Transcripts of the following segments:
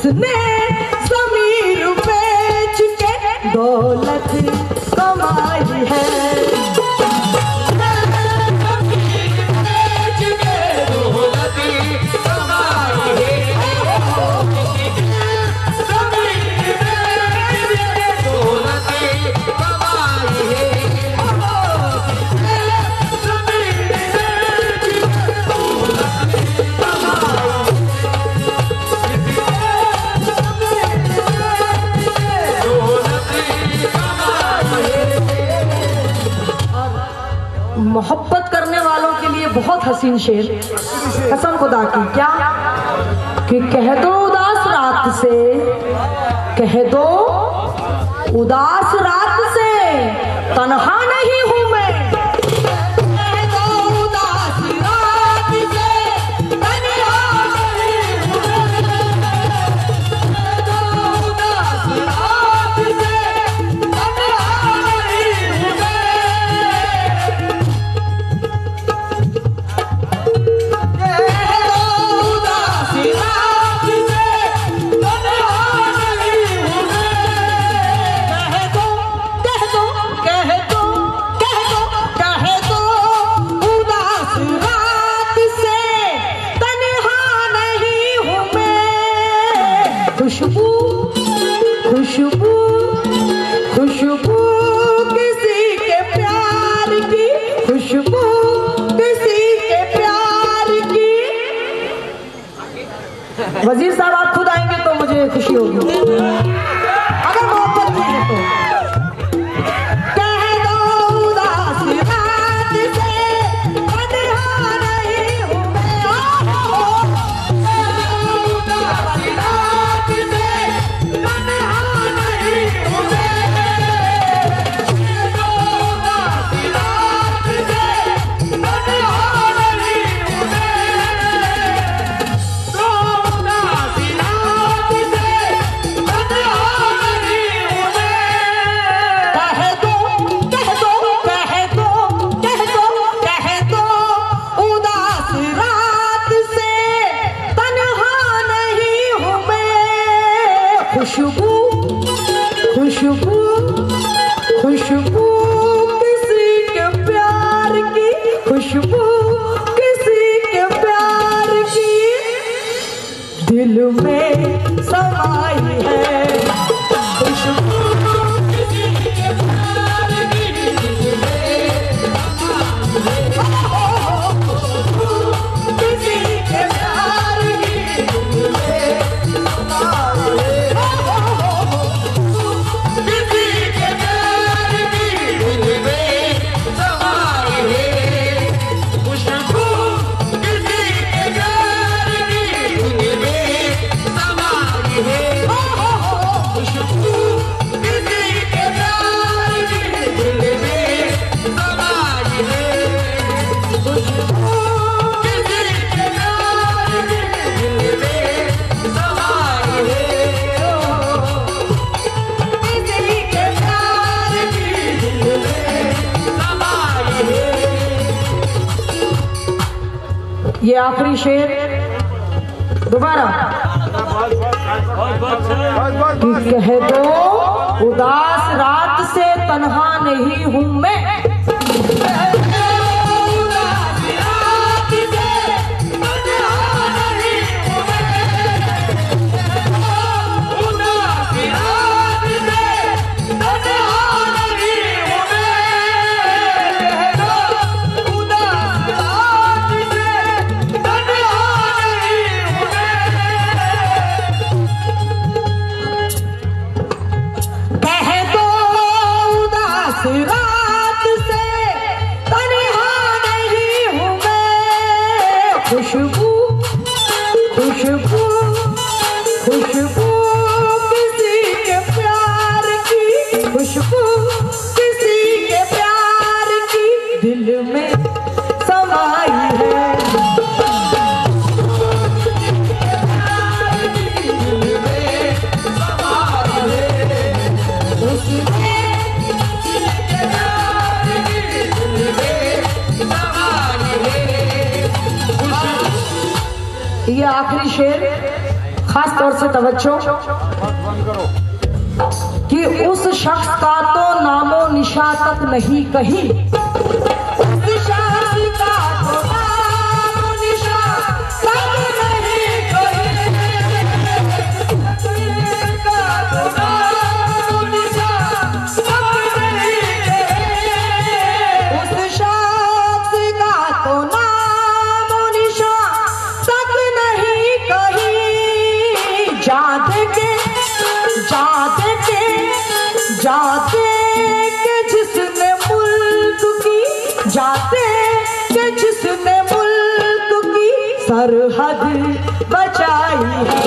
उसने ज़मीर बेच के दौलत कमाई है। मोहब्बत करने वालों के लिए बहुत हसीन शेर, कसम खुदा की। क्या कि कह दो उदास रात से, कह दो उदास रात से तन्हा नहीं हूं मैं। खुशबू खुशबू खुशबू किसी के प्यार की, खुशबू किसी के प्यार की। वजीर साहब आप खुद आएंगे तो मुझे खुशी होगी, अगर मोहब्बत की है तो। खुशबू खुशबू खुशबू किसी के प्यार की, खुशबू किसी के प्यार की दिल में समाई है। खुशबू किसी के प्यार की दिल में किसी के प्यार की दिल में समाई है। ये आखिरी शेर दोबारा कि कह दो उदास रात से तन्हा नहीं हूं मैं। रात से से तवज्जो कि उस शख्स का तो नामो निशा तक नहीं कहीं, जाते के जिसने मुल्क की, जाते के जिसने मुल्क की सरहद बचाई है,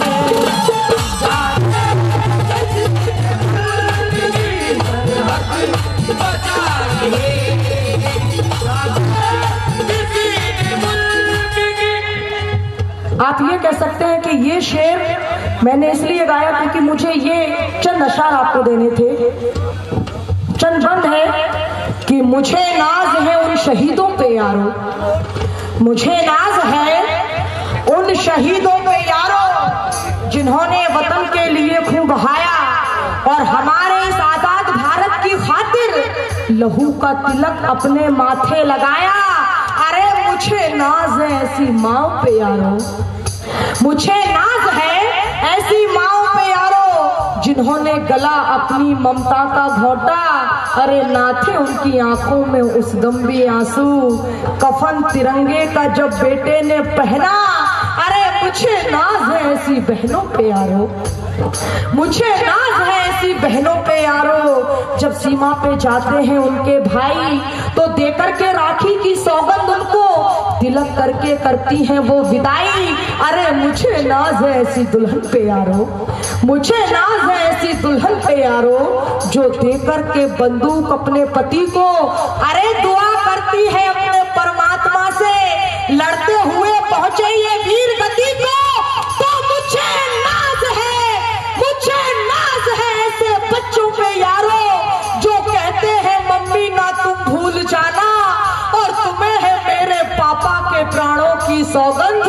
आप ये कह सकते हैं कि ये शेर मैंने इसलिए गाया क्योंकि मुझे ये चंद अशार आपको देने थे। चंद बंद है कि मुझे नाज है उन शहीदों पे यारो, मुझे नाज है उन शहीदों पे यारो जिन्होंने वतन के लिए खून बहाया और हमारे इस आजाद भारत की खातिर लहू का तिलक अपने माथे लगाया। अरे मुझे नाज है ऐसी माँ पे यारो, मुझे नाज है ऐसी माओ पे यारो जिन्होंने गला अपनी ममता का घोंटा। अरे ना थे उनकी आंखों में उस दम भी आंसू, कफन तिरंगे का जब बेटे ने पहना। अरे मुझे नाज है ऐसी बहनों पे यारो, मुझे नाज है ऐसी बहनों पे यारो जब सीमा पे जाते हैं उनके भाई तो देकर के राखी की सौगंध उनको तिलक करके करती हैं वो विदाई। अरे मुझे नाज है ऐसी दुल्हन पे यारो, मुझे नाज है ऐसी दुल्हन पे यारो जो देकर के बंदूक अपने पति को अरे दुआ करती है अपने परमात्मा से लड़ते हुए पहुंचे ये वीर गति को। तो मुझे नाज है, मुझे नाज है ऐसे बच्चों पे यारो जो कहते हैं मम्मी ना तुम भूल जाना और तुम्हें है मेरे पापा के प्राणों की सौगंध,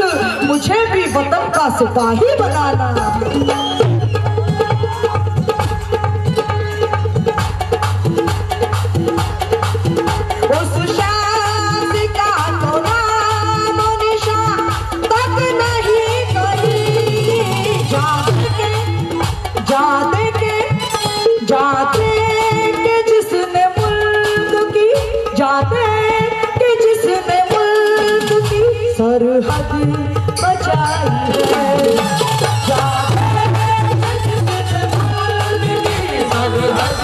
मुझे भी वतन का सिपाही बनाना। जाते के जिसने मुल्क की, जाते के जिसने मुल्क की सरहद बचाई है, जाते के जिसने मुल्क की सरहद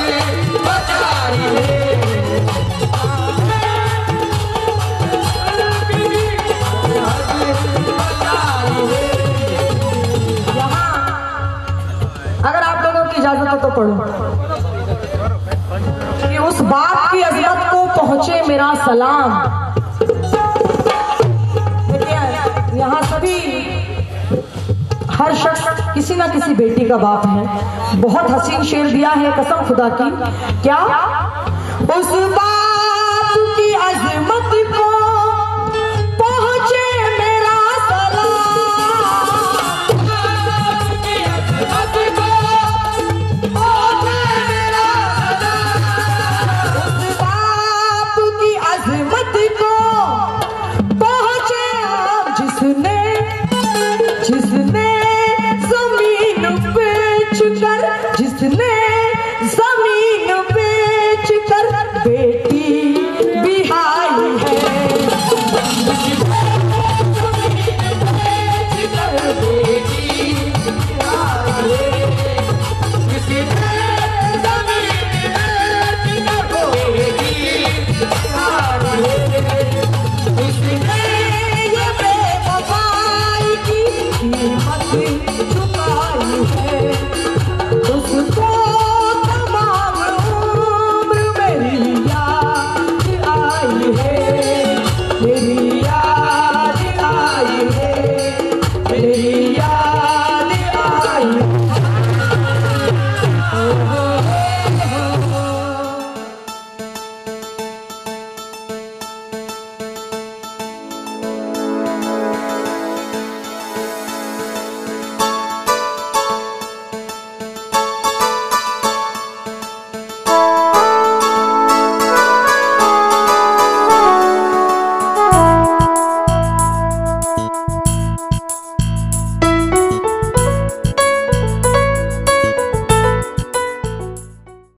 बचाई है। यहाँ अगर आप लोगों की इजाजत हो तो पढ़ो कि उस बाप की अजमत को पहुंचे मेरा सलाम। देखिए यहाँ सभी हर शख्स किसी ना किसी बेटी का बाप है। बहुत हसीन शेर दिया है कसम खुदा की, क्या उस बाप की अजमत को पहुंचे मेरा जिसने जमीन बेच कर बेटी बिहाई है, चुकाई है उसको तमाम उम्र मेरी याद आई है, मेरी याद आई है, मेरी